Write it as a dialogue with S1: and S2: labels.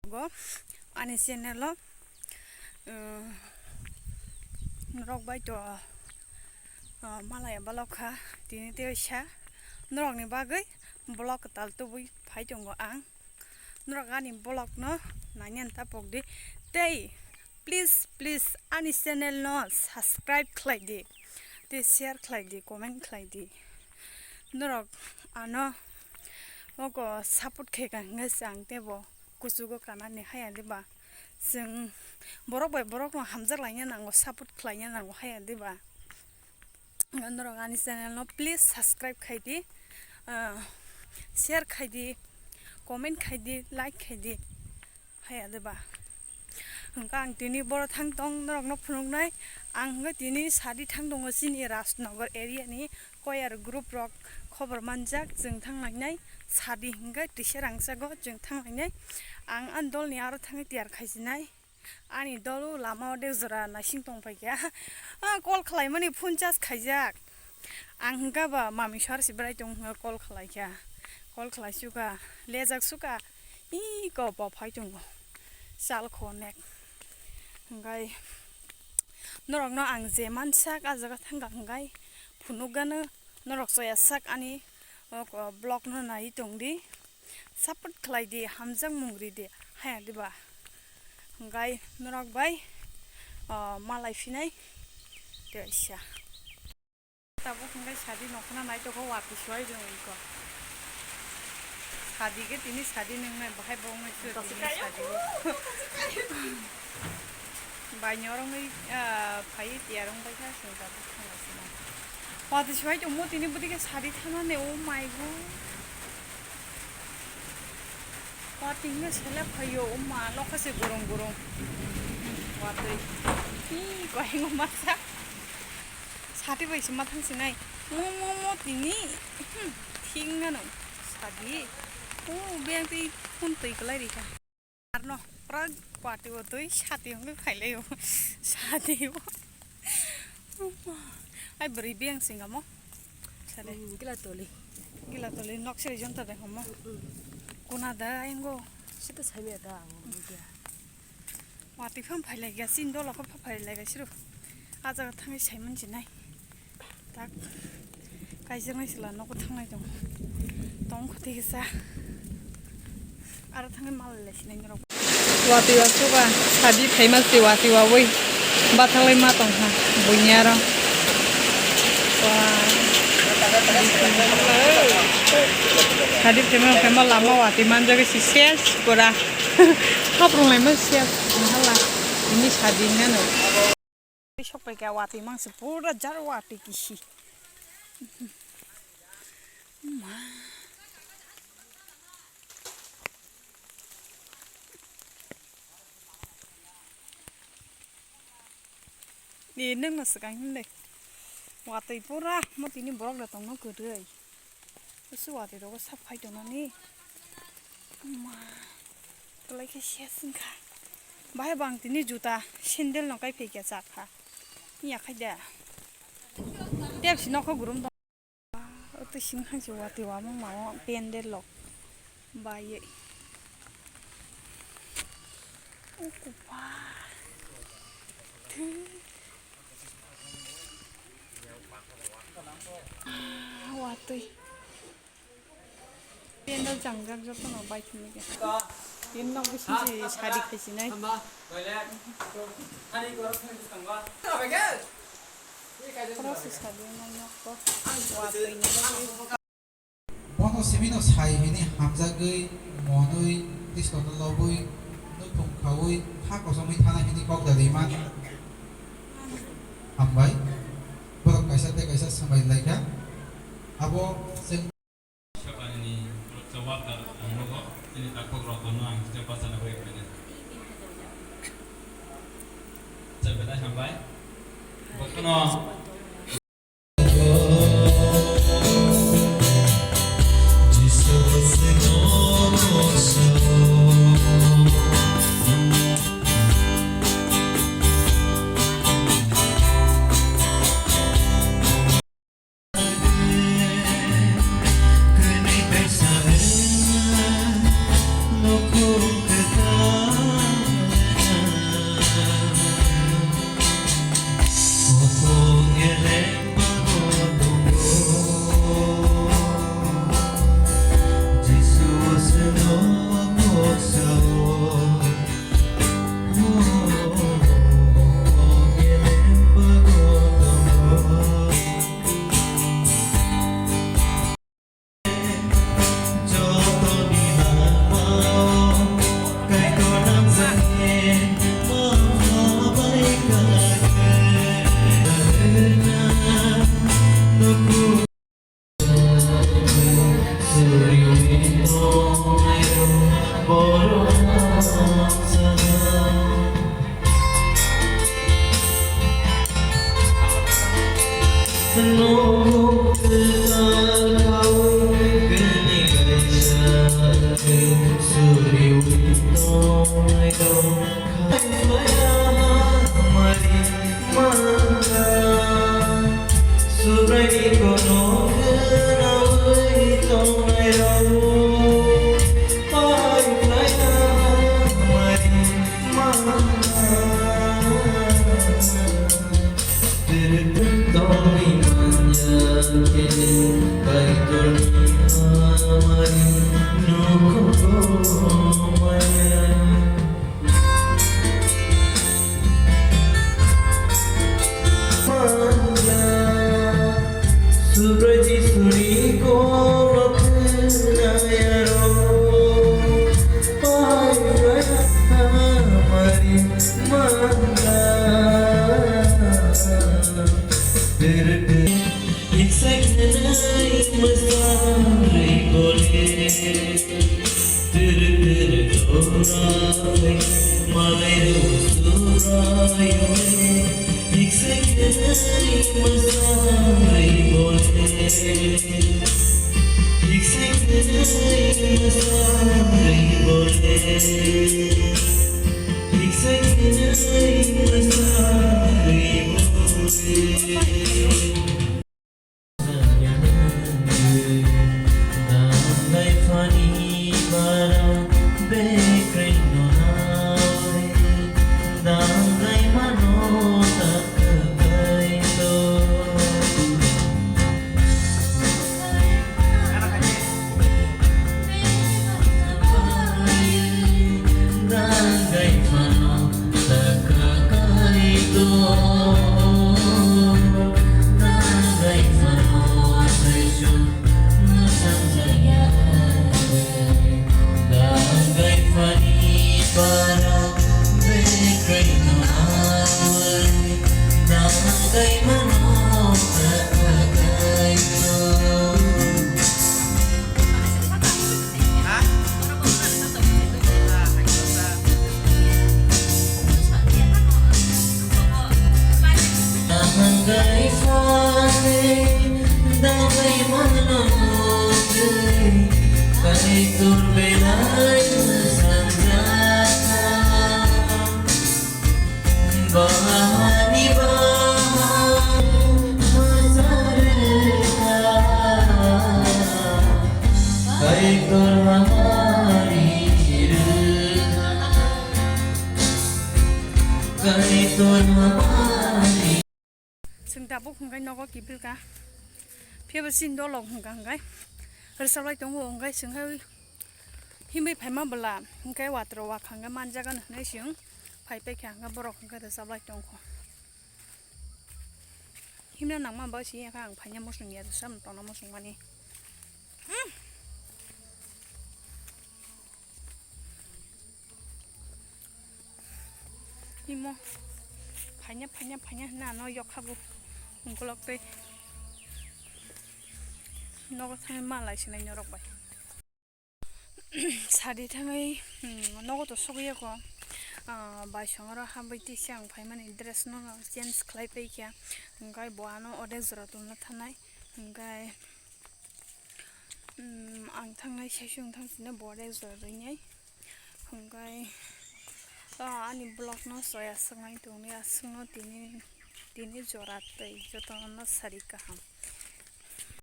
S1: go ani channel rok bai to malaya balokha tini te sha norok ni bagai blog tal tu bui phai jongo ang norok ani blog no nanyan ta pokdi tei please ani channel no subscribe khlai di te share khlai di comment khlai di norok ano oko support khega ngasang tebo kusugo kanani haya diba जों borok bai borok no hamjak laina nango support khlaina nango haya diba norok ani channel no please subscribe khaidi share khaidi comment khaidi like khaidi haya diba ang tini boro thang tong norok no phunuknai ang tini sadi thang dongo sini Rajnagar area ni koyar group rok खबर मानजाक जों थांनाय सादि हिंगा टिशा रांसागो जों थांनाय आं आन्दल नि आरो थाङै तियार खायजिनाय आनि दलु लामाव देजरा नासिं तंफायया कल खालायमानि फन चार्ज खायजाक आं हिंगाबा मामि सारसि ब्राय दं कल खालायया कल खालायसुगा लेजाक सुगा इ गबा फाय दं साल खनेक हिंगाय नरकनो आं जे मानसाक आजागा थांगा हिंगाय फुनुगानो norok soya sak ani blog no nai tongdi support khlai di hamjang mungri di haya diba ngai norok bai malai finai teisa tabo ngai sadi nokna nai to ko wapi swai jong ko sadi ge tini sadi nang bahai bong nai sadi bai nyorong ngai phai tiarong bai ka so tabo 와, 저 시와이 좀 못, 이니 부디게 살이 타나네, 오 마이 갓. 와, 띵네 셀레 파요, 엄마, 로카세 고롱고롱. 와, 또, 이, 과잉어 마사. 살이 왜 있으면 당신아이, 뭐, 띵이, 띵나노, 살이. 오, 비앙티, 혼또 이끌라리까. 아르노, 프랑, 과티고 또이, 사티 형을 가일래요. 사티요. ai beri biang sing amo sale gila toli nok seri jonta de homo kuna da engo sita sabe da dia wati pham phai lai ga sin do lok phai lai ga siru aja thangai saimon jinai tak kaijang nai sila nok thangai dong tong khoti sa ara thangai mal le sinai rok wati wa suba sadi famous ti wati wa wei bathalai ma tong ha bunyara tadi tema lama wati manja ke si ses pura haprung lama ses malah ini sadinya no sok pakai wati mang sepura jar wati kisi đi nước mà sực anh đây wati pura mot ini borok datang no gedei su wati ro sap phai dong ni ma tolai ke sesin kha bai bang tini juta sandal no kai pheke cha kha ya khai da tep si no kho gurum da to sing khang si wati wa mong ma pendel lok bai o ku pa watui pendal jangjak joto no bai thini ke tin no bisi sadi khisi nai proses sadi no ko watui ni
S2: mono semino sai hini hamjagei monoi diskono lobui nutung khawui ha kosomai thana hini kok dali man hambai borok kaisa sambai laika abo sing
S3: ini jawab dan anggo ini tak program ang kita pasang apa ini sebeda sampai bokono
S4: no kurung
S1: Sengdabuk hengkai nogo kibilka pheba sin dolong hengka hengkai resalai tongo hengkai senghai himbai phaima bala hengkai watro wa khanga manjagan nei sing phai pe khanga borok hengkai resalai tongko himna nangma ba si ya khang phainya mosung ya sam tona mosung mani himo phainya na no yok habu ungkolok pe nogo thai ma lai sinai norok bai sadi thangai nogo to sogiya ko bai songara habai ti siang phaimani dress no change khlai pe kya ngai boano odek jora tumna thanai ngai ang thangai sesung thangsine bodek jora reinai ngai ani block no soya sangai tungni asungno tini jora tei jotona sari kaham